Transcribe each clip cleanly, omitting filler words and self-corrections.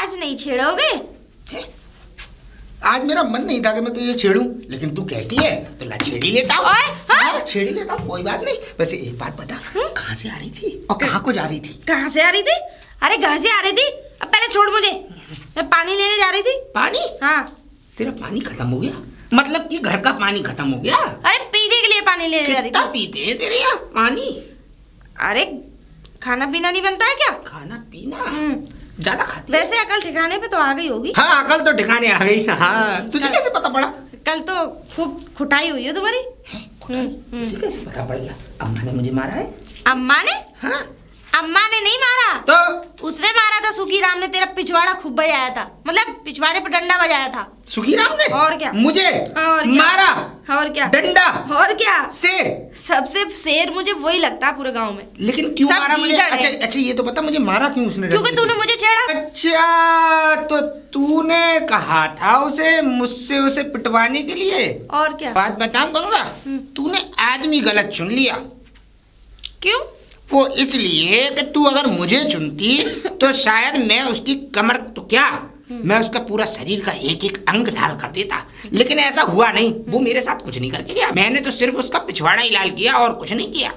आज नहीं छेड़ोगे? आज मेरा मन नहीं था कि मैं तुझे छेड़ूं, लेकिन तू कहती है तो ला छेड़ ही लेता हूँ। हाँ, छेड़ ही लेता हूँ, कोई बात नहीं। वैसे एक बात बता, कहाँ से आ रही थी और कहाँ को जा रही थी? कहाँ से आ रही थी? अरे घर से आ रही थी। अब पहले छोड़ मुझे, मैं पानी लेने जा रही थी। पानी? हाँ। तेरा पानी खत्म हो गया? मतलब कि घर का पानी खत्म हो गया? अरे पीने के लिए पानी लेने जा रही थी। कितना पीते हैं तेरे यहाँ पानी? अरे खाना पीना नहीं बनता है क्या? खाना पीना ज्यादा खाती है। वैसे अकल ठिकाने पे तो आ गई होगी। हाँ, अकल तो ठिकाने आ गई। हाँ, तुझे कैसे पता पड़ा? कल तो खूब खुटाई हुई है तुम्हारी। तुझे कैसे पता पड़ गया? अम्मा ने मुझे मारा है? अम्मा ने? हाँ। अम्मा ने नहीं मारा तो उसने मारा था। सुखी राम ने तेरा पिछवाड़ा खूब बजाया था, मतलब पिछवाड़े पे डंडा बजाया था। सुखी राम ने? और क्या? मुझे और क्या? मारा? और क्या? डंडा? और क्या? से? सबसे शेर मुझे वही लगता है पूरे गांव में। लेकिन क्यों सब मारा मुझे? गीदड़ है। अच्छा ये तो बता, मुझे मारा क्यों उसने? क्योंकि तूने मुझे छेड़ा। अच्छा, तो तूने कहा था उसे मुझसे उसे पिटवाने के लिए? और क्या? बात बताऊं गंगा, तूने आदमी गलत चुन लिया। क्यों? वो इसलिए कि तू अगर मुझे चुनती तो शायद मैं उसकी कमर तो क्या, मैं उसका पूरा शरीर का एक एक अंग लाल कर देता। लेकिन ऐसा हुआ नहीं, वो मेरे साथ कुछ नहीं करके गया। मैंने तो सिर्फ उसका पिछवाड़ा ही लाल किया और कुछ नहीं किया।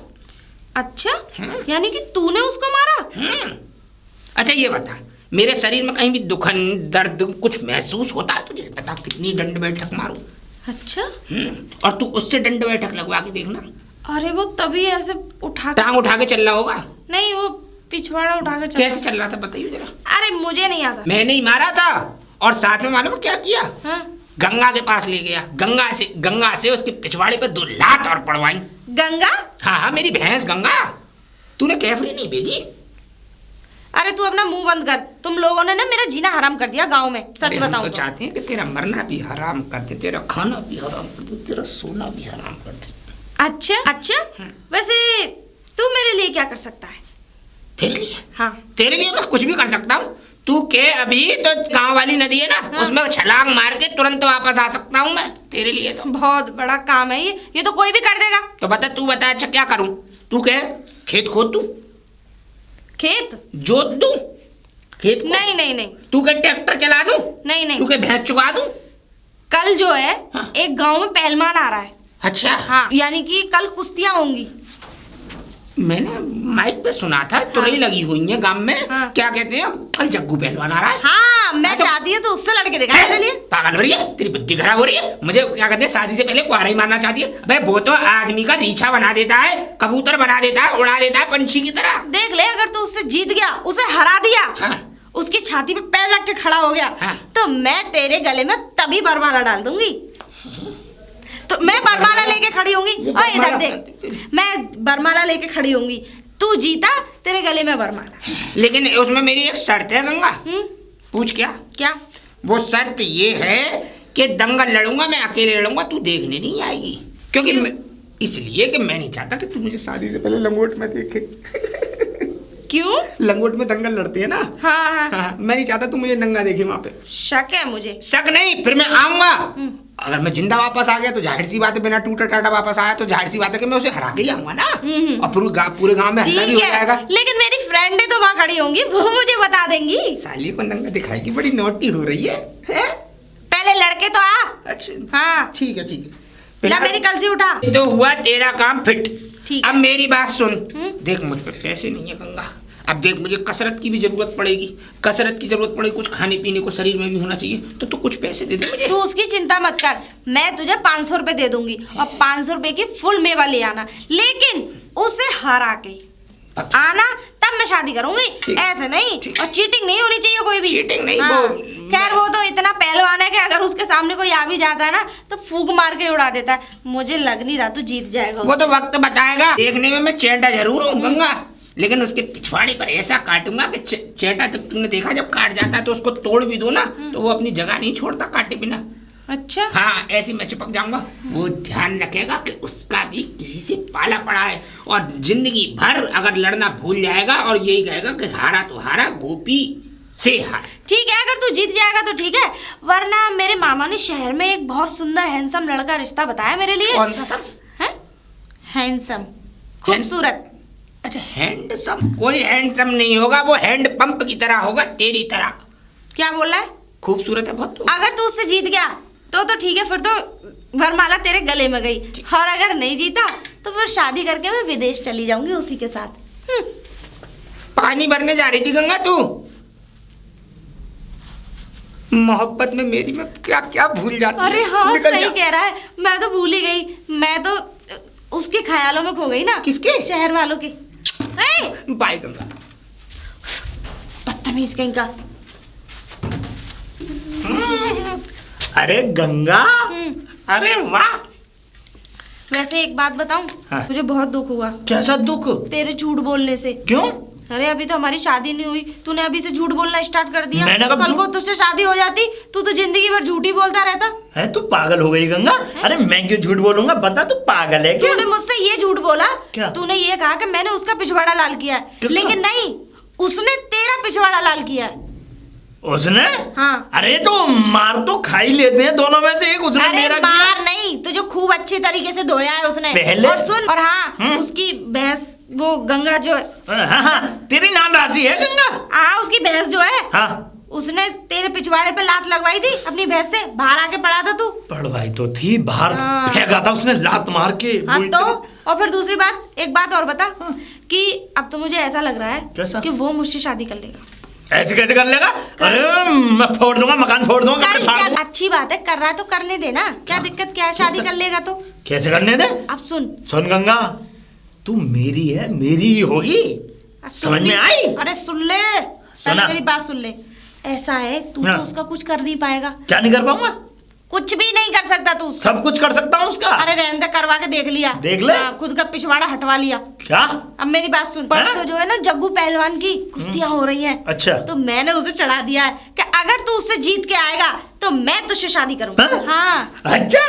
अच्छा, यानी कि तूने उसको मारा? अच्छा ये बता, मेरे शरीर में कहीं भी दुखन दर्द कुछ महसूस होता है तुझे? बता, कितनी दंड बैठक मारूं? अच्छा। और तू उससे दंड बैठक लगवा के देखना। अरे वो तभी ऐसे उठा टांग उठा के चल रहा होगा। नहीं, वो पिछवाड़ा उठा के कैसे चल रहा था बताइए जरा। अरे मुझे नहीं आता। मैंने ही मारा था, और साथ में मालूम क्या किया? हाँ? गंगा के पास ले गया। गंगा से उसके पिछवाड़े पे 2 लात और पड़वाई। गंगा? हाँ, मेरी भैंस गंगा। तूने कैफरी नहीं भेजी? अरे तू अपना मुंह बंद कर। तुम लोगों ने ना मेरा जीना हराम कर दिया गांव में, सच बताऊं तो चाहते हैं कि तेरा मरना भी हराम कर दे, तेरा खाना भी हराम कर दे, तेरा सोना भी हराम कर दे। अच्छा, वैसे तू मेरे लिए क्या कर सकता है? तेरे लिए? हाँ। तेरे लिए मैं कुछ भी कर सकता हूँ। तू के अभी तो गांव वाली नदी है ना, हाँ। उसमें छलांग मार के तुरंत वापस आ सकता हूँ मैं। तेरे लिए तो बहुत बड़ा काम है ये तो कोई भी कर देगा। तो बता, तू बता। अच्छा क्या करूँ? तू कह, खेत खोद दूं? खेत जोत दूं? खेत खोद? नहीं। तू कह ट्रैक्टर चला दूं? नहीं। तू कह भैंस चुका दूं? कल जो है हाँ। एक गांव में पहलवान आ रहा है। अच्छा। हाँ, यानी कि कल कुश्तियां होंगी। मैंने माइक पे सुना था, तुरई लगी हुई है गांव में। हाँ। क्या कहते हैं, कल जग्गू पहलवान आ रहा है। हाँ, मैं तो चाहती हूँ तो उससे लड़के दिखा मेरे लिए। पागल हो रही है? तेरी बुद्धि खराब हो रही है? मुझे क्या कहते हैं, शादी से पहले कुआरा ही मारना चाहती है? भाई वो तो आदमी का रीछा बना देता है, कबूतर बना देता है, उड़ा देता है पंछी की तरह। देख ले, अगर तू उससे जीत गया, उसे हरा दिया, हाँ। उसकी छाती पे पैर रख के खड़ा हो गया, हाँ। तो मैं तेरे गले में तभी बरमाला डाल दूंगी। तो मैं बरमाला लेके खड़ी होंगी। और इधर देख, मैं बरमाला लेके खड़ी होंगी। तू जीता, तेरे गले में बरमाला। लेकिन उसमें मेरी एक शर्त है गंगा। पूछ। क्या? वो शर्त ये है कि दंगल लड़ूंगा मैं, अकेले लड़ूंगा, तू देखने नहीं आएगी। क्योंकि इसलिए कि मैं नहीं चाहता कि तू मुझे शादी से पहले लंगोट में देखे। क्यों? लंगोट में दंगल लड़ते हैं ना। हाँ। मैं नहीं चाहता तू मुझे नंगा देखे वहां पे। शक है मुझे। शक नहीं, फिर मैं आऊंगा। अगर मैं जिंदा वापस आ गया तो जाहिर सी बात है, बिना टूटा टाटा वापस आया तो जाहिर सी बात है कि मैं उसे हरा के ही आऊंगा ना। और पूरे गांव में हल्ला भी हो जाएगा। लेकिन मेरी फ्रेंड है तो वहाँ खड़ी होंगी, वो मुझे बता देंगी। साली को नंगा दिखाएगी, बड़ी नोटी हो रही है? पहले लड़के तो आ। अच्छा हाँ ठीक है। ला मेरी कलसी उठा। तो हुआ तेरा काम फिट। ठीक। अब मेरी बात सुन। देख, मुझ पे पैसे नहीं है गंगा। अब देख, मुझे कसरत की भी जरूरत पड़ेगी। कुछ खाने पीने को शरीर में भी होना चाहिए, तो तू कुछ पैसे दे दे मुझे। तू उसकी चिंता मत कर, मैं तुझे 500 रुपए दे दूंगी और 500 रुपए की फुल मेवा ले आना, लेकिन उसे हरा के आना, तब मैं शादी करूंगी। ऐसे नहीं। और चीटिंग नहीं होनी चाहिए कोई भी। चीटिंग नहीं। हाँ। खैर वो तो इतना पहलवान है कि अगर उसके सामने कोई आ भी जाता है ना तो फूंक मार के उड़ा देता है। मुझे लग नहीं रहा तू जीत जाएगा। वो तो वक्त बताएगा। देखने में मैं चेंटा जरूर हूँ गंगा, लेकिन उसके पिछवाड़े पर ऐसा काटूंगा कि चेटा, जब तुमने देखा जब काट जाता है तो उसको तोड़ भी दो ना तो वो अपनी जगह नहीं छोड़ता काटे बिना। अच्छा। हाँ, ऐसे मैं चिपक जाऊंगा। वो ध्यान रखेगा कि उसका भी किसी से पाला पड़ा है, और जिंदगी भर अगर लड़ना भूल जाएगा और यही कहेगा कि हारा तो हारा, गोपी से हारा। ठीक है, अगर तू जीत जाएगा तो ठीक है, वरना मेरे मामा ने शहर में एक बहुत सुंदर हैंडसम लड़का रिश्ता बताया मेरे लिए। कौन सा सम? हैंडसम, खूबसूरत। अच्छा, हैंडसम? कोई हैंडसम नहीं होगा, वो हैंड पंप की तरह होगा, तेरी तरह। क्या बोल रहा है? खूबसूरत है बहुत। अगर तू उससे जीत गया तो ठीक है, फिर तो वरमाला तेरे गले में गई। और अगर नहीं जीता तो फिर शादी करके मैं विदेश चली जाऊंगी उसी के साथ। पानी भरने जा रही थी गंगा तू? मोहब्बत में मेरी में क्या क्या भूल जाती। अरे हाँ सही कह रहा है, मैं तो भूल ही गई। मैं तो उसके ख्यालों में खो गई ना। किसके? शहर वालों के। बाय गंगा। बदतमीज कहीं का। अरे गंगा, अरे वाह। वैसे एक बात बताऊं, हाँ। मुझे बहुत दुख हुआ। कैसा दुख? तेरे झूठ बोलने से। क्यों? अरे अभी तो हमारी शादी नहीं हुई, तूने अभी से झूठ बोलना स्टार्ट कर दिया। मैंने कब कल को तुझसे शादी हो जाती तू तो जिंदगी भर झूठ ही बोलता रहता है। तू पागल हो गई गंगा? अरे मैं क्यों झूठ बोलूंगा, बता। तू पागल है क्या? तूने मुझसे ये झूठ बोला। क्या? तूने ये कहा कि मैंने उसका पिछवाड़ा लाल किया है, लेकिन नहीं, उसने तेरा पिछवाड़ा लाल किया है। उसने? हाँ। अरे तो मार तो खा ही लेते हैं दोनों में से एक। उसने अरे मेरा मार नहीं, तुझे खूब अच्छे तरीके से धोया है उसने पहले। और सुन, और हाँ उसकी भैंस वो गंगा जो है, हाँ हाँ तेरी नाम राशि है गंगा। हाँ उसकी भैंस जो है, हाँ उसने तेरे पिछवाड़े पे लात लगवाई थी अपनी भैंस से। बाहर आके पड़ा था तू। पढ़वाई तो थी, बाहर हाँ। फेंका था उसने लात मार के। हाँ वो तो इतने- और फिर दूसरी बात, एक बात और बता कि अब तो मुझे ऐसा लग रहा है कैसा? कि वो मुझसे शादी कर लेगा। ऐसे कैसे कर लेगा? अरे मैं फोड़ दूंगा, मकान फोड़ दूंगा, कपड़े फाड़ दूंगा। अच्छी बात है, कर रहा है तो करने देना। क्या दिक्कत क्या है? शादी कर लेगा तो। कैसे करने दे? अब सुन गंगा, तू मेरी है, मेरी ही होगी। समझ में आई? अरे सुन ले, पहले मेरी बात सुन ले। ऐसा है तू हाँ। तो उसका कुछ कर नहीं पाएगा। क्या नहीं कर पाऊंगा? कुछ भी नहीं कर सकता तू उसका। सब कुछ कर सकता हूँ उसका। अरे रहने दे, करवा के देख लिया। देख ले। हाँ, खुद का पिछवाड़ा हटवा लिया। क्या? अब मेरी बात सुन, परसों जो है ना जग्गू पहलवान की कुश्तियां हो रही हैं। अच्छा। तो मैंने उसे चढ़ा दिया है कि अगर तू उससे जीत के आएगा तो मैं तुझसे शादी करूंगा। हाँ। अच्छा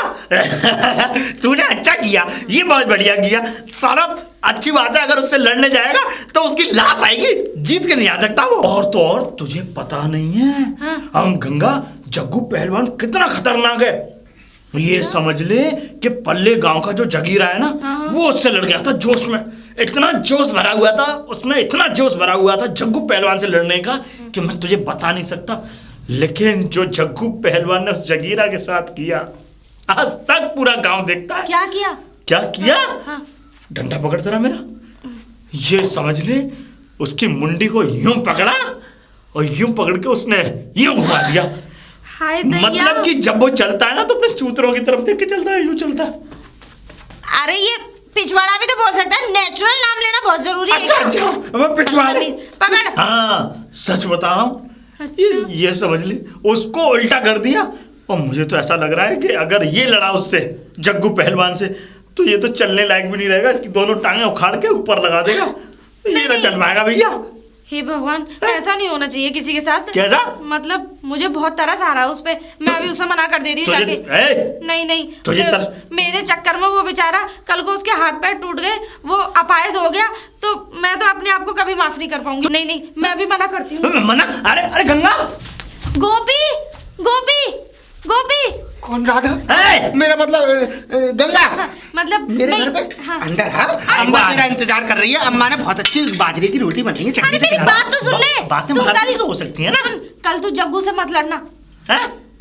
तूने अच्छा किया, ये बहुत बढ़िया किया। सारा अच्छी बात है, अगर उससे लड़ने जाएगा तो उसकी लाश आएगी, जीत के नहीं आ सकता वो। और तो और तुझे पता नहीं है, हाँ। हम गंगा जग्गू पहलवान कितना खतरनाक है। ये समझ ले कि पल्ले गांव का जो जगीरा है ना, वो उससे लड़ गया था जोश में। इतना जोश भरा हुआ था उसमें, इतना जोश भरा हुआ था जग्गू पहलवान से लड़ने का कि मैं तुझे बता नहीं सकता। लेकिन जो जग्गू पहलवान ने उस जगीरा के साथ किया, आज तक पूरा गांव देखता है। क्या किया? क्या किया? हाँ। डंडा पकड़ जरा मेरा। ये समझ ले, उसकी मुंडी को यूं पकड़ा और यूं पकड़ के उसने यूं घुमा दिया। हाय दैया। मतलब कि जब वो चलता है ना तो अपने चूतरों की तरफ देख के चलता है, यूं चलता है। अरे ये पिछवाड़ा भी तो बोल सकता है, नेचुरल नाम लेना बहुत जरूरी है। अच्छा अच्छा, मैं पिछवाड़े। पकड़। हाँ सच बता रहा हूँ। अच्छा। ये समझ ले, उसको उल्टा कर दिया। और मुझे तो ऐसा लग रहा है कि अगर ये लड़ा उससे जग्गू पहलवान से तो ये तो चलने लायक भी नहीं रहेगा। इसकी दोनों टांगें उखाड़ के ऊपर लगा देगा। ये ना चल पाएगा भैया। हे भगवान, ऐसा नहीं होना चाहिए किसी के साथ। कैसा? मतलब मुझे बहुत तरस आ रहा है उस पे। मैं अभी उसे मना कर दे रही हूँ जाके। नहीं नहीं, मेरे चक्कर में वो बेचारा कल को उसके हाथ पैर टूट गए, वो अपाहिज हो गया, तो मैं तो अपने आप को कभी माफ नहीं कर पाऊंगी। नहीं नहीं, मैं अभी मना करती हूँ। मना? अरे अरे गंगा। गोपी गोपी गोपी। कौन राधा? मेरा मतलब गंगा। मतलब मेरे घर पे। हाँ। अंदर। हाँ, अम्मा तेरा इंतजार कर रही है। अम्मा ने बहुत अच्छी बाजरे की रोटी बनाई है, अरे चटनी से मेरी खा। बात तो सुन ले। बातें तू बातें कल तो हो सकती हैं ना। कल तू जग्गू से मत लड़ना।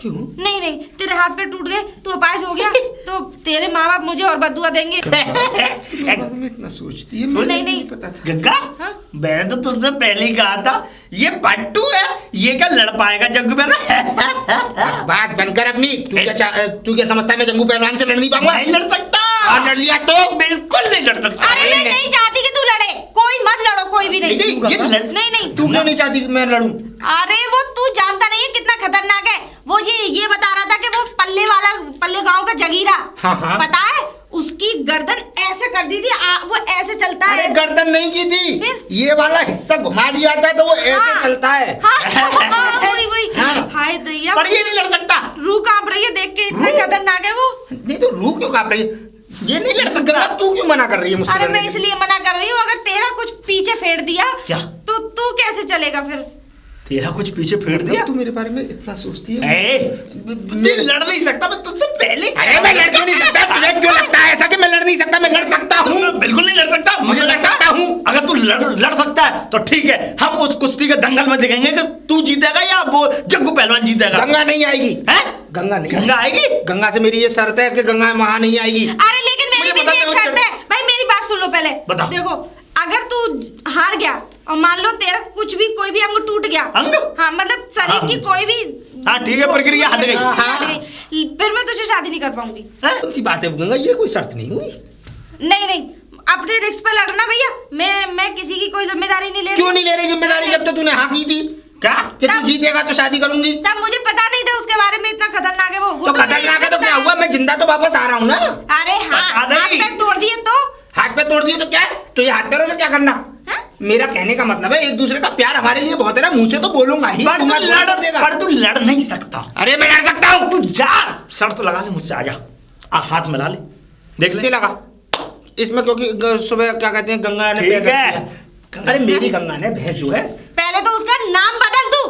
क्यों? नहीं नहीं, तेरे हाथ पे टूट गए, तू अपाहिज हो गया तो तेरे माँ बाप मुझे और बददुआ देंगे। इतना सोचती है, मुझे नहीं नहीं पता था। गंगा, हाँ? मैंने तो तुझसे पहले ही कहा था ये पट्टू है, ये क्या लड़ पाएगा जग्गू पहलवान। बात बनकर अपनी। तू क्या समझता है मैं जग्गू पहलवान से लड़ नहीं पाऊंगा? नहीं लड़ सकता। और लड़ लिया तो? बिल्कुल नहीं लड़ सकता। अरे मैं नहीं चाहती कि तू लड़े। कोई मत लड़ो, कोई भी नहीं। नहीं नहीं। तू क्यों नहीं चाहती कि मैं लड़ूं? अरे वो तू जानता नहीं है कितना खतरनाक है वो। ये बता रहा था कि वो पल्ले गांव का जगीरा। हाँ। पता है उसकी गर्दन ऐसे कर दी थी, वो ऐसे चलता है। अरे गर्दन नहीं की थी, फिर? ये वाला हिस्सा घुमा दिया था तो वो ऐसे चलता है। वही हाँ। हाय दैया, पर ये नहीं लड़ सकता। रूह कांप रही है देख के, इतना खतरनाक है वो। नहीं तो रूह क्यों कांप रही है? ये नहीं लड़ सकता। तू क्यों मना कर रही है मुझसे? अरे मैं इसलिए मना कर रही हूँ, अगर तेरा कुछ पीछे फेर दिया क्या? तो तू कैसे चलेगा फिर? तेरा कुछ पीछे फेंक दिया। तू मेरे बारे में इतना सोचती है? मैं लड़ नहीं सकता, मैं तुझसे पहले। अरे मैं लड़ क्यों नहीं सकता? तुझे क्यों लगता है ऐसा कि मैं लड़ नहीं सकता? मैं लड़ सकता हूँ, बिल्कुल नहीं लड़ सकता। मुझे लड़ सकता हूँ। अगर तू लड़ सकता है तो ठीक है, हम उस कुश्ती के दंगल में देखेंगे कि तू जीतेगा या वो जग्गू पहलवान जीतेगा। गंगा नहीं आएगी। हैं? गंगा नहीं, गंगा आएगी? गंगा से मेरी ये शर्त है कि गंगा वहां नहीं आएगी। अरे लेकिन मेरी भी एक शर्त है भाई, मेरी बात सुन लो पहले। बताओ। देखो, अगर तू हार गया और मान लो तेरा कुछ भी कोई भी अंग टूट गया, अंग? हाँ मतलब शरीर की कोई भी, हाँ ठीक है, प्रक्रिया हट गई। फिर मैं तुझे शादी नहीं कर पाऊंगी। कौन सी बात है गंगा, ये कोई शर्त नहीं हुई। नहीं, अपने रिस्क पे लड़ना भैया। मैं किसी की कोई जिम्मेदारी नहीं ले रही। क्यों नहीं ले रही जिम्मेदारी? जब तो तूने हाँ की थी क्या कि तू जीतेगा तो शादी करूंगी। तब मुझे पता नहीं था उसके बारे में, इतना खतरनाक है वो तो खतरनाक है तो क्या हुआ? मैं जिंदा तो वापस आ रहा हूँ ना। अरे हाँ, हाथ पैर तोड़ दिए तो हाथ पे तोड़ दिए तो क्या? तो ये हाथ पैरों से क्या करना? मेरा कहने का मतलब है एक दूसरे का प्यार हमारे लिए बहुत है ना, मुंह से तो बोलूंगा ही। पर तू लड़ नहीं सकता। अरे मैं लड़ सकता हूँ। तू जा, शर्त लगा ले मुझसे, आ जा, हाथ मिला ले, देख ले। लगा इसमें, क्योंकि सुबह क्या कहते हैं गंगा ने ठीक है। अरे मेरी गंगा ने भैंस जो है, पहले तो उसका नाम बदल तू।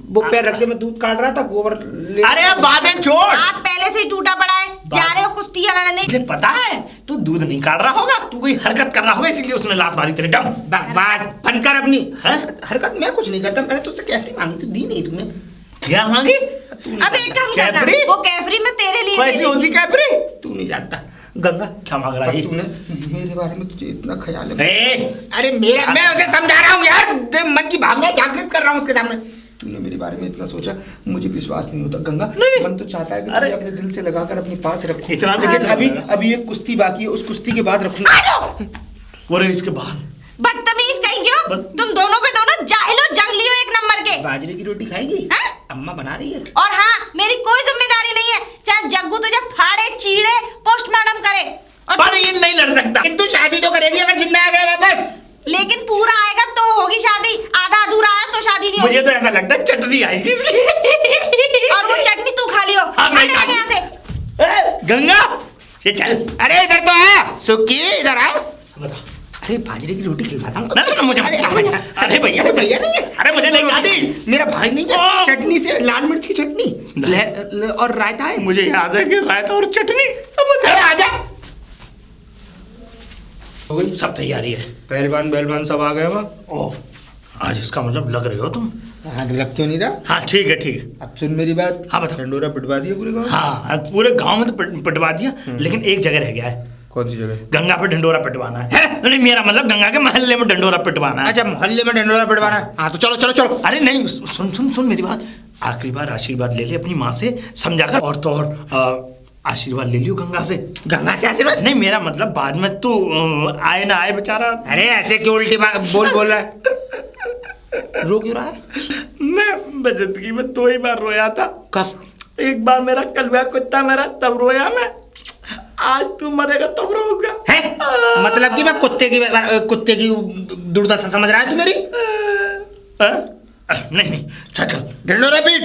वो पैर रख के मैं दूध काट रहा था, गोबर ले। अरे अब बातें छोड़, हाथ पहले से ही टूटा पड़ा है, जा रहे हो कुश्ती लड़ने। मुझे पता है तू दूध नहीं काट रहा होगा, तू कोई हरकत कर रहा होगा, इसलिए उसने लात मारी तेरे डम। बकवास बंद कर अपनी। हरकत मैं कुछ नहीं करता, मैंने तुझसे कैफरी मांगी तो दी नहीं तूने। क्या मांगी? अब एक काम करना, वो कैफरी में तेरे लिए कैसी होती कैफरी? तू नहीं जानता गंगा क्या मांग रहा है? तूने मेरे बारे में, तुझे इतना ख्याल है? ए, अरे मेरा, मैं उसे समझा रहा हूँ यार, मन की भावना जागृत कर रहा हूँ उसके सामने। तूने मेरे बारे में इतना सोचा, मुझे विश्वास नहीं होता गंगा। मन तो चाहता है कि तुझे अपने दिल से लगाकर अपने पास रखूं। इतना लेकिन अभी एक कुश्ती बाकी है, उस कुश्ती के बाद रखूंगा। और इसके बाद बदतमीज कहीं क्यों? तुम दोनों के दोनों जाहिल हो, जंगली हो एक नंबर के। बाजरे की रोटी खाएगी? अम्मा बना रही है। और हाँ, मेरी कोई जिम्मेदारी नहीं है, चाहे जग्गू तुझे फाड़े चीड़े पोस्टमार्टम करे। पर ये नहीं लड़ सकता। तू शादी तो करेगी अगर जिंदा आ गया वापस। लेकिन पूरा आएगा तो होगी शादी, आधा अधूरा आया तो शादी नहीं होगी। मुझे तो ऐसा लगता है चटनी आएगी इसकी। और वो चटनी तू खा लियो। यहाँ से गंगा ये चल। अरे इधर तो आया सुखी, इधर आ। बता। अरे बाजरे की रोटी खिलाता हूँ। ना मुझे। अरे भैया भैया नहीं है। अरे मुझे नहीं आती। मेरा भाई नहीं है। चटनी से लाल मिर्च की चटनी और रायता है। मुझे याद है कि रायता और चटनी। अरे आजा। सब तैयारी है, पहलवान सब आ गए वहाँ। ओह, आज इसका मतलब लग रहे हो तुम। लग क्यों नहीं रहा? हाँ ठीक है ठीक है। अब सुन मेरी बात। हाँ बता। डंडोरा पिटवा दिया पूरे गाँव? हाँ पूरे गांव में तो पिटवा दिया, लेकिन एक जगह रह गया है। कौन सी जगह? गंगा पे ढंडोरा पिटवाना है। नहीं मेरा मतलब गंगा के मोहल्ले में ढंडोरा पिटवाना है। अच्छा मोहल्ले में ढंडोरा पिटवाना है। हाँ तो चलो चलो चलो। अरे नहीं, सुन सुन सुन मेरी बात, आखिरी बार आशीर्वाद ले ले अपनी माँ से समझाकर, और तो और आशीर्वाद ले लियो गंगा से। गंगा से आशीर्वाद? नहीं मेरा मतलब बाद में तू आए ना आए बेचारा। अरे ऐसे क्यों उल्टी बात बोल रहा है? रो क्यों रहा है? मैं जिंदगी में 2 ही बार रोया था। कब? एक बार मेरा कलवा कुत्ता मेरा तब रोया मैं, आज तू मरेगा तब रोऊंगा। है मतलब कि मैं कुत्ते की दुर्दशा समझ रहा है तू मेरी? नहीं चल चल ढंडोरा पीट।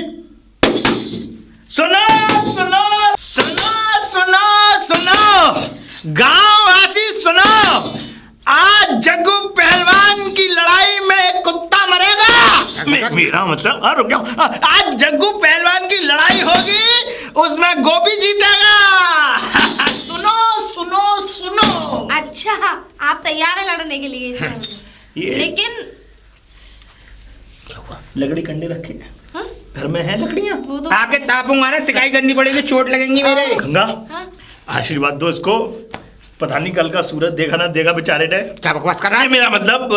सुनो सुनो सुनो सुनो सुनो गांव वासी सुनो, आज जग्गू पहलवान की लड़ाई में एक कुत्ता मरेगा। मेरा मतलब रुक जाओ, आज जग्गू पहलवान की लड़ाई होगी, उसमें गोपी जीतेगा। सुनो सुनो सुनो। अच्छा आप तैयार है लड़ने के लिए इसमें? लेकिन क्या हुआ? लकड़ी कंडे रखे घर में है लकड़ियाँ? तो आके तापूंगा ना, सिकाई करनी पड़ेगी, चोट लगेंगी मेरे। गंगा आशीर्वाद दो इसको, पता नहीं कल का सूरज देखा ना देखा बेचारे ने। क्या बकवास कर रहा है? मेरा मतलब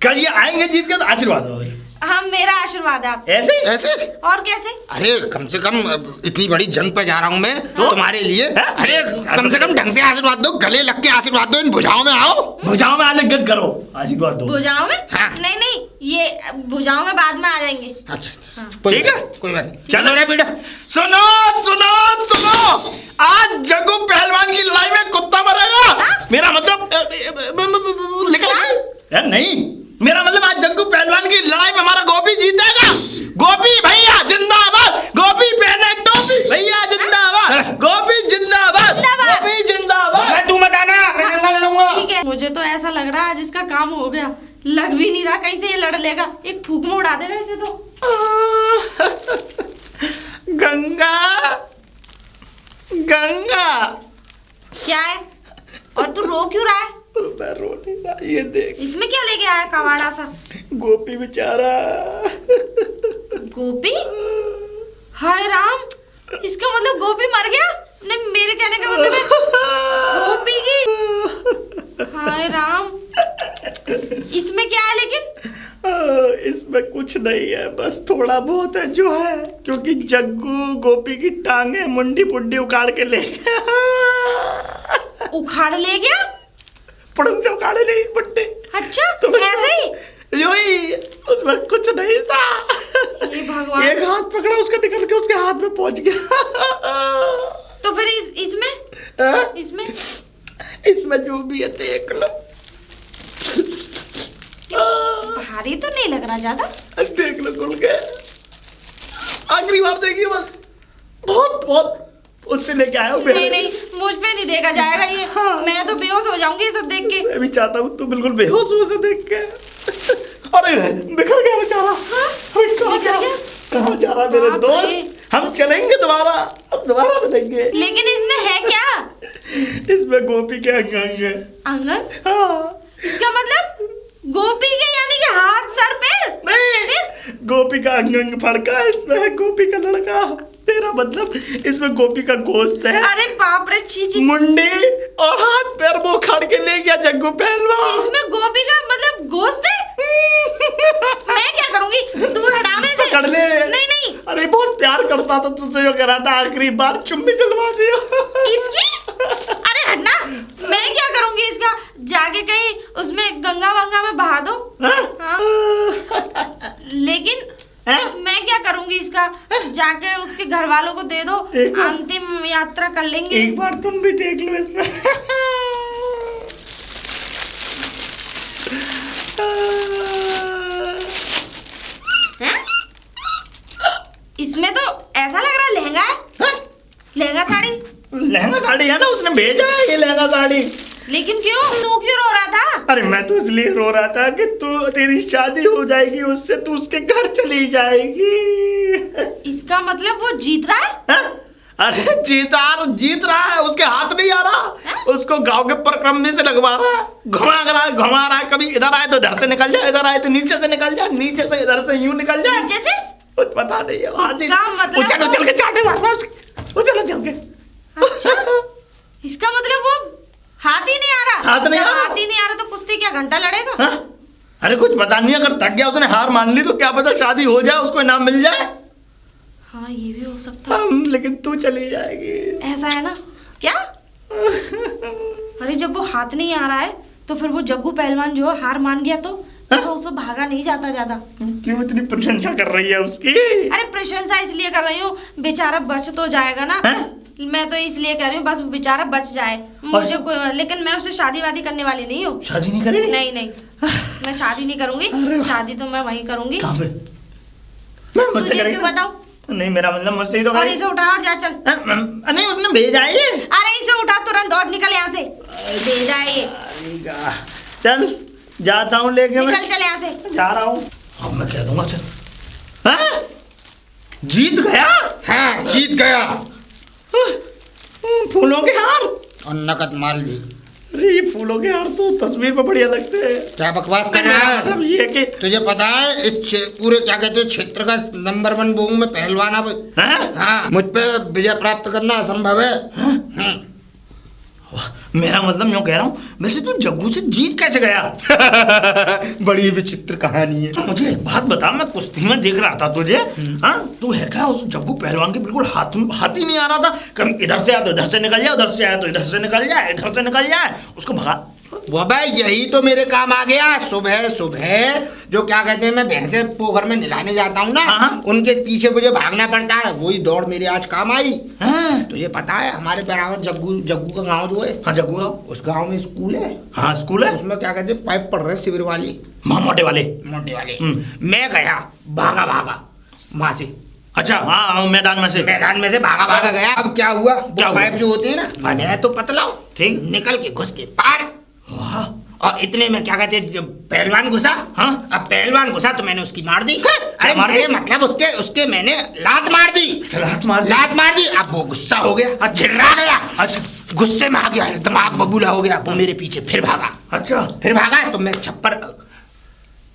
कल ये आएंगे जीत के तो आशीर्वाद हो। हाँ मेरा आशीर्वाद है आप। ऐसे ऐसे? और कैसे? अरे कम से कम इतनी बड़ी जंग पे जा रहा हूँ मैं तो तुम्हारे लिए। अरे कम से कम ढंग से आशीर्वाद दो, गले लग के आशीर्वाद दो, इन भुजाओं में आओ। भुजाओं में आने गद करो, आशीर्वाद दो। भुजाओं में? हाँ। नहीं ये भुजाओं में बाद में आ जाएंगे। अच्छा ठीक है कोई बात नहीं। चलो रे बेटा। सुनो सुनो सुनो, आज जग्गू पहलवान की लड़ाई में कुत्ता मरेगा। मेरा मतलब निकल नहीं, मेरा मतलब आज जग्गू पहलवान की लड़ाई में हमारा गोपी जीतेगा। गोपी भैया जिंदाबाद, गोपी पहने टोपी भैया जिंदाबाद, गोपी जिंदाबाद, गोपी जिंदाबाद। तू मत आना, मैं लड़ूंगा। ठीक है, मुझे तो ऐसा लग रहा है आज इसका काम हो गया, लग भी ही नहीं रहा कहीं से ये लड़ लेगा, एक फूक में उड़ा देगा इसे तो। गंगा गंगा। क्या है? और तू रो क्यों रहा है? मैं रो नहीं रहा, ये देख। इसमें क्या लेके आया कवाड़ा सा? गोपी बेचारा। गोपी? हाय राम, इसका मतलब गोपी मर गया? नहीं, मेरे कहने का मतलब है गोपी की। हाय राम, इसमें क्या है लेकिन? इसमें कुछ नहीं है, बस थोड़ा बहुत है जो है, क्योंकि जग्गू गोपी की टांगे मुंडी पुंडी उखाड़ के ले गया। उखाड़ ले गया? पड़ंग से उखाड़े ले मुंडी। अच्छा, तो ऐसे ही? यो ही, उसमें कुछ नहीं था। हे भगवान। एक हाथ पकड़ा उसका, निकल के उसके हाथ में पहुंच गया। तो फिर इसमें हाँ? इसमें इसमें जो भी है देख लो। भारी तो नहीं लग रहा ज्यादा। देख लो खुल के, आखिरी बार देखिए बस। बहुत बहुत उससे लेके आया हूँ। नहीं नहीं, मुझ पे नहीं देखा जाएगा ये। हाँ। मैं तो बेहोश हो जाऊंगी ये सब देख के। मैं भी चाहता हूँ तू बिल्कुल बेहोश हो उसे देख के। अरे बिखर गया बेचारा। अरे कहाँ बिखर गया? कहाँ जा रहा मेरे बाप रे। दोस्त? हम चलेंगे दोबारा, अब दोबारा मिलेंगे। लेकिन इसमें है क्या? इसमें गोपी के अंग है। आंगन? हाँ। इसका मतलब गोपी के यानी कि हाथ सर पैर? नहीं, गोपी का अंग फड़का, इसमें है गोपी का लड़का। मेरा मतलब इसमें गोपी का गोश्त है। अरे बाप रे, छी छी। मुंडी और हाथ पैर वो खड़ के ले गया जग्गू पहलवान। इसमें गोपी का मतलब गोश्त है? मैं क्या करूंगी? दूर हटाने से। पकड़ ले। नहीं नहीं। अरे बहुत प्यार करता था तुझसे, जो कह रहा था आखिरी बार चुम्मी दिलवा दिया। इसकी? अरे हटना। मैं क्या करूंगी इसका? जाके कहीं उसमें गंगा वंगा में बहा दो। हाँ? लेकिन मैं क्या करूंगी इसका? जाके उसके घर वालों को दे दो, अंतिम यात्रा कर लेंगे। एक बार तुम भी देख लो इसमें। हैं? इसमें तो ऐसा लग रहा है लहंगा है। लहंगा साड़ी? लहंगा साड़ी है ना, उसने भेजा है ये लहंगा साड़ी। लेकिन क्यों? तू क्यों रो रहा था? अरे मैं तो इसलिए रो रहा था कि तू, तेरी शादी हो जाएगी उससे, तू उसके घर चली जाएगी। इसका मतलब वो जीत रहा है? हा? अरे जीत रहा है, उसके हाथ नहीं आ रहा। उसको गांव के परिक्रमे से लगवा रहा है, घुमा रहा है। कभी इधर आए तो इधर से निकल जाए, इधर आए तो नीचे से निकल जाए, नीचे से इधर से यूं निकल जाए। नीचे से? कुछ पता नहीं है। मतलब उछल के चाटे मारना, उछल के। अच्छा, इसका मतलब वो हाथ ही नहीं आ रहा। हाथ नहीं आ रहा? हाथ ही नहीं आ रहा तो कुश्ती क्या घंटा लड़ेगा? हा? अरे कुछ पता नहीं, अगर थक गया, उसने हार मान ली तो क्या पता शादी हो जाए, उसको इनाम मिल जाए। हाँ, ये भी हो सकता है। लेकिन तू चली जाएगी। ऐसा है ना? क्या? अरे जब वो हाथ नहीं आ रहा है तो फिर वो जग्गू पहलवान जो हार मान गया तो उसको भागा नहीं जाता ज्यादा। क्यों इतनी प्रशंसा कर रही है उसकी? अरे प्रशंसा इसलिए कर रही हूँ, बेचारा बच तो जाएगा ना। मैं तो इसलिए कह रही हूँ बस बेचारा बच जाए। मुझे कोई, लेकिन मैं उससे शादी वादी करने वाली नहीं हूँ। शादी नहीं करेगी? नहीं नहीं, मैं शादी नहीं करूंगी। शादी तो मैं वहीं करूंगी। कहाँ पे? मैं मुझसे तुझे करेगी? क्यों बताऊं? नहीं, मेरा मतलब मुझसे ही तो और करेगी। इसे उठा और जा चल। नहीं, उसने भेजा है ये। अरे इसे उठा, तुरंत दौड़ निकल यहाँ से। भेजा है ये। चल जाता हूँ लेके, निकल चल यहाँ से। जा रहा हूँ। अब मैं कह दूंगा चल। हाँ? जीत गया? हाँ, जीत गया। फूलों के हार और नकद माल भी। अरे ये फूलों के हार तो तस्वीर में बढ़िया लगते हैं। क्या बकवास कर रहा है? मतलब ये कि तुझे पता है इस पूरे क्या कहते हैं क्षेत्र का नंबर 1 बोंग में पहलवान अब। हाँ, मुझ पे विजय प्राप्त करना असंभव है। मेरा मतलब यूँ कह रहा हूँ, वैसे तू जग्गू से जीत कैसे गया? बड़ी विचित्र कहानी है। मुझे एक बात बता, मैं कुश्ती में देख रहा था तुझे। हाँ, तू है क्या उस जग्गू पहलवान के बिल्कुल हाथ ही नहीं आ रहा था। कभी इधर से आया तो इधर से निकल जाए, उधर से आया तो इधर से निकल जाए, इधर से निकल जाए, उसको भगा। वो भाई यही तो मेरे काम आ गया। सुबह सुबह जो क्या कहते हैं, मैं भैंसे पोखर में नहलाने जाता हूँ ना, उनके पीछे मुझे भागना पड़ता है। वही दौड़ मेरे आज काम आई। तो ये पता है हमारे बराबर जग्गू का गांव जो है। हाँ, जग्गू गाँव। उस गांव में स्कूल है। हाँ, स्कूल है। उसमें क्या कहते हैं पाइप पढ़ रहे शिविर वाली, मोटे वाले। मैं गया भागा वहां से। अच्छा, हाँ, मैदान में से भागा गया। अब क्या हुआ, पाइप जो होते हैं ना, मैं तो पतला हूँ, ठीक, निकल के घुस के पार। और इतने में क्या कहते हैं जब पहलवान घुसा। हाँ? अब पहलवान घुसा तो मैंने उसकी मार दी। अरे मार दी? मेरे मतलब उसके मैंने लात मार दी। लात मार दी? लात मार दी। अब वो गुस्सा हो गया, चिल्ला गया। अच्छा। गुस्से में आ गया, दिमाग बबूला हो गया। वो मेरे पीछे फिर भागा। अच्छा। फिर भागा तो मैं छप्पर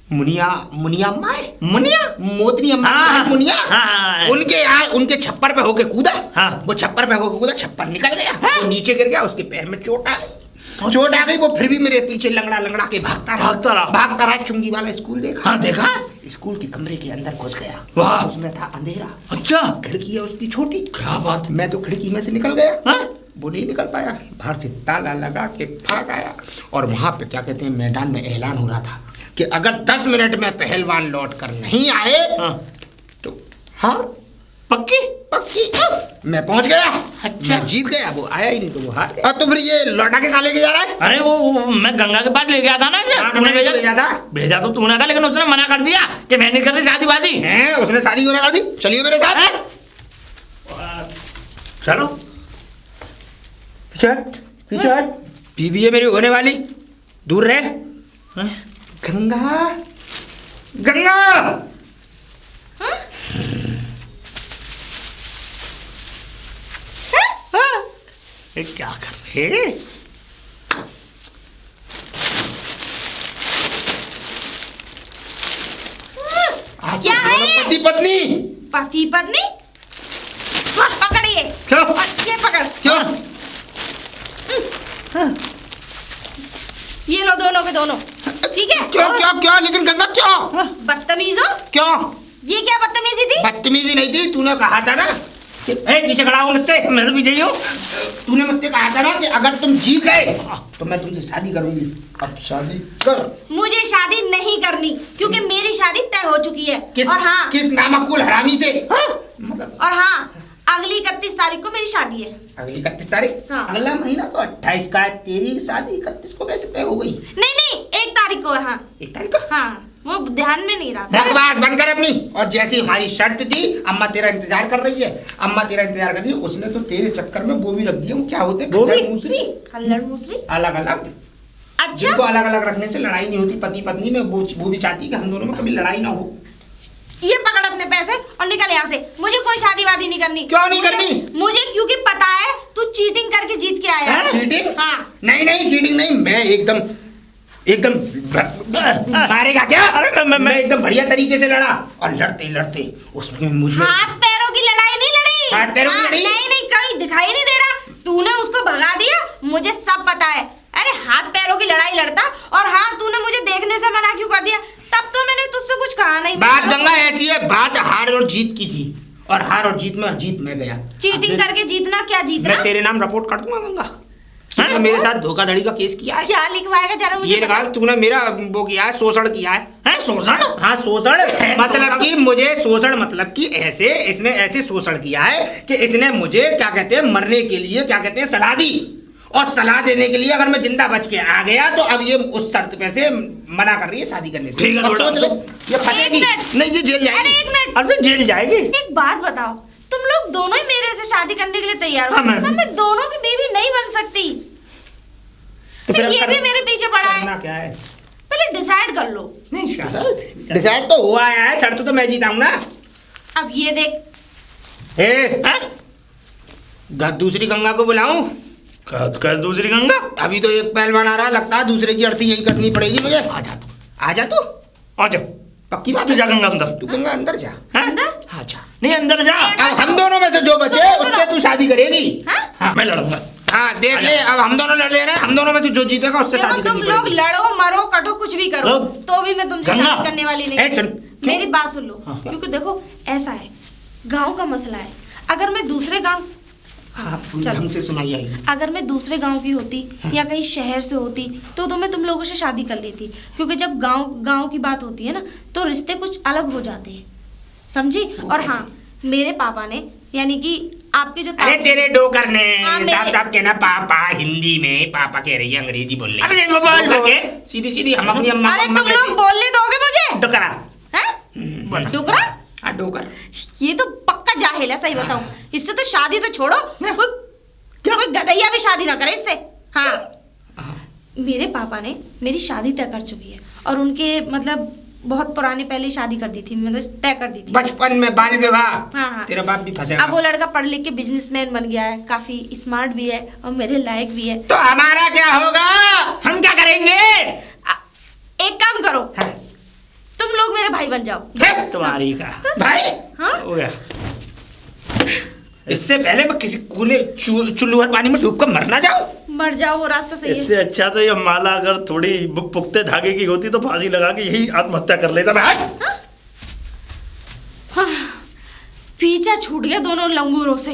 मुनिया अम्मा है, मुनिया मोतनी अम्मा, हाँ, मुनिया, हाँ। उनके छप्पर पे होके कूदा। हाँ। वो छप्पर पे होके कूदा, छप्पर निकल गया। वो नीचे गिर गया, उसके पैर में चोट आ गई। वो फिर भी मेरे पीछे लंगड़ा के भागता रहा। चुंगी वाला स्कूल देखा। हाँ, देखा। स्कूल के कमरे के अंदर घुस गया। वाह। उसमें था अंधेरा। अच्छा। खिड़की है उसकी छोटी। क्या बात। मैं तो खिड़की में से निकल गया। हाँ? वो नहीं निकल पाया, बाहर से ताला लगा के भाग आया। और वहां पे क्या कहते हैं मैदान में ऐलान हो रहा था कि अगर 10 मिनट में पहलवान लौट कर नहीं आए तो हार पक्की। मैं पहुंच गया। अच्छा। मैं जीत गया, वो आया ही नहीं तो वो हार गया। तो फिर ये लौटा के कहाँ लेके जा रहा है? अरे वो मैं गंगा के पास ले गया था ना इसे। हाँ, तूने मैंने भेजा था। भेजा तो तूने था, लेकिन उसने मना कर दिया कि मैं नहीं कर रही शादी वादी। उसने शादी होने कर दी। चलिए मेरे साथ। चलो पीछे। बीबी है मेरी होने वाली, दूर रहे। गंगा क्या कर रहे? क्या है? पति पत्नी पकड़िए। क्यों? ये पकड़। क्यों? ये लो दोनों के दोनों, ठीक है? क्यों? लेकिन गंगा क्यों? बदतमीजो। क्यों? ये क्या बदतमीजी थी? बदतमीजी नहीं थी, तूने कहा था ना कि पीछे खड़ा हूँ मुझसे। मैं तो पीछे ही हूँ। तूने मुझसे कहा था ना कि अगर तुम जीत गए तो मैं तुमसे शादी करूंगी। अब शादी कर। मुझे शादी नहीं करनी, क्योंकि मेरी शादी तय हो चुकी है। किस नामकुल हरामी से? और हाँ, अगली 31 तारीख को मेरी शादी है। अगली 31 तारीख? हाँ। अगला महीना तो 28 का है। तेरी शादी 31 को कैसे तय हो गई? नहीं 1 तारीख को है। हाँ 1 तारीख को? हाँ, वो ध्यान में नहीं रहा। बकवास बंद कर अपनी। और जैसी हमारी शर्त थी, अम्मा तेरा इंतजार कर रही है। अम्मा तेरा इंतजार कर रही है। उसने तो तेरे चक्कर में वो भी रख दिया। वो क्या होते हैं? खल्लड़ मूसरी अलग अलग। अच्छा। जिनको अलग अलग रखने से लड़ाई नहीं होती पति पत्नी में। वो भी चाहती कि हम दोनों में कभी लड़ाई ना हो। ये पकड़ अपने पैसे और निकल यहाँ से। मुझे कोई शादी वादी नहीं करनी। क्यों नहीं करनी? मुझे क्योंकि पता है तू चीटिंग करके जीत के आया है। चीटिंग? हाँ। नहीं चीटिंग नहीं। मैं एकदम मारेगा क्या? अरे मैं एकदम बढ़िया तरीके से लड़ा। और लड़ते उसमें मुझे हाथ पैरों की लड़ाई नहीं लड़ी। हाथ पैरों की लड़ी? नहीं कहीं दिखाई नहीं दे रहा। तूने उसको भगा दिया, मुझे सब पता है। अरे हाथ पैरों की लड़ाई लड़ता। और हाँ, तूने मुझे देखने से मना क्यों कर दिया? तब तो मैंने तुझसे कुछ कहा नहीं। बात गंगा ऐसी है, बात हार और जीत की थी। और हार और जीत में गया। चीटिंग करके जीतना क्या जीतना? मैं तेरे नाम रिपोर्ट कर दूंगा गंगा। तूने मेरे साथ धोखाधड़ी का केस किया है। क्या लिखवाएगा जरा मुझे? ये लगा तूने मेरा वो किया है, शोषण किया है। शोषण? हाँ शोषण। मतलब कि मुझे शोषण, मतलब कि इसने ऐसे शोषण किया है कि इसने मुझे क्या कहते हैं मरने के लिए क्या कहते हैं सलाह दी। और सलाह देने के लिए अगर मैं जिंदा बच के आ गया तो अब ये उस शर्त पे से मना कर रही है शादी करने से। ठीक है, सोच ले, ये फंसेगी नहीं, ये जेल जाएगी। अरे 1 मिनट। अरे जेल जाएगी। एक बात बताओ, तुम लोग दोनों ही मेरे से शादी करने के लिए तैयार हो। हाँ, मैं दोनों की बीवी नहीं बन सकती। तो फिर ये भी मेरे पीछे पड़ा है। करना क्या है? पहले डिसाइड कर लो। नहीं डिसाइड तो हुआ है, शर्त तो मैं जीता हूँ ना। अब ये देख, दूसरी गंगा को बुलाऊं? कर दूसरी गंगा। अभी तो एक पहलवान आ रहा, लगता है दूसरे की अर्थी यही कसनी पड़ेगी मुझे। आ जा तू। पक्की बात है? जा गंगा अंदर। तू गंगा अंदर जा। अंदर? हाँ जा। नहीं अंदर जा। अब हम दोनों में से जो बचे उससे तू शादी करेगी। हाँ मैं लड़ूंगा। हाँ देख ले, अब हम दोनों लड़ ले रहे हैं। हम दोनों में से जो जीतेगा उससे देखो, शादी तुम करनी लोग पड़ेगी। लड़ो मरो कटो कुछ भी करो, तो भी मैं तुमसे गंगा। शादी करने वाली नहीं। सुन, मेरी बात सुन लो। क्योंकि देखो ऐसा है, गांव का मसला है। अगर मैं दूसरे गांव ढंग से सुनाई आई। अगर मैं दूसरे गांव की होती या कहीं शहर से होती तो मैं तुम लोगों से शादी कर लेती। क्योंकि जब गांव की बात होती है ना, तो रिश्ते कुछ अलग हो जाते हैं, समझी? और हाँ, मेरे पापा ने, यानी कि आपके जो अरे तेरे डोकर ने हाँ, साफ कहना पापा हिंदी में, पापा कह रही है अंग्रेजी बोल रही है। अरे बोल सीधी हम अपनी अम्मा। अरे तुम लोग बोलने दोगे मुझे? डोकरा। डोकरा? डोकर। ये तो पक्का जाहिल है, सही बताऊं। इससे तो शादी तो छोड़ो, कोई गधैया भी शादी ना करे इससे। हाँ मेरे पापा ने मेरी शादी तय कर चुकी है और उनके मतलब बहुत पुरानी पहले शादी कर दी थी, मतलब तय कर दी थी बचपन में बाल विवाह। हाँ। तेरा बाप भी फंसेगा। अब वो लड़का पढ़ लिख के बिजनेसमैन बन गया है, काफी स्मार्ट भी है और मेरे लायक भी है। तो हमारा क्या होगा? हम क्या करेंगे? एक काम करो, हाँ। तुम लोग मेरे भाई बन जाओ। तुम्हारी का भाई हाँ? हो गया। इससे पहले मैं किसी कूले चुल्लू और पानी में डूब कर मर ना जाऊं। मर जाओ, वो रास्ता सही है। इससे अच्छा तो ये माला अगर थोड़ी पुख्ते धागे की होती तो फांसी लगा के यही आत्महत्या कर लेता मैं। हाँ, पीछा छूट गया दोनों लंगूरों से,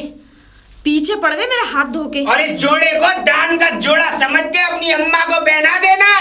पीछे पड़ गए मेरे हाथ धो के। और इस जोड़े को दान का जोड़ा समझ के अपनी अम्मा को पहना देना।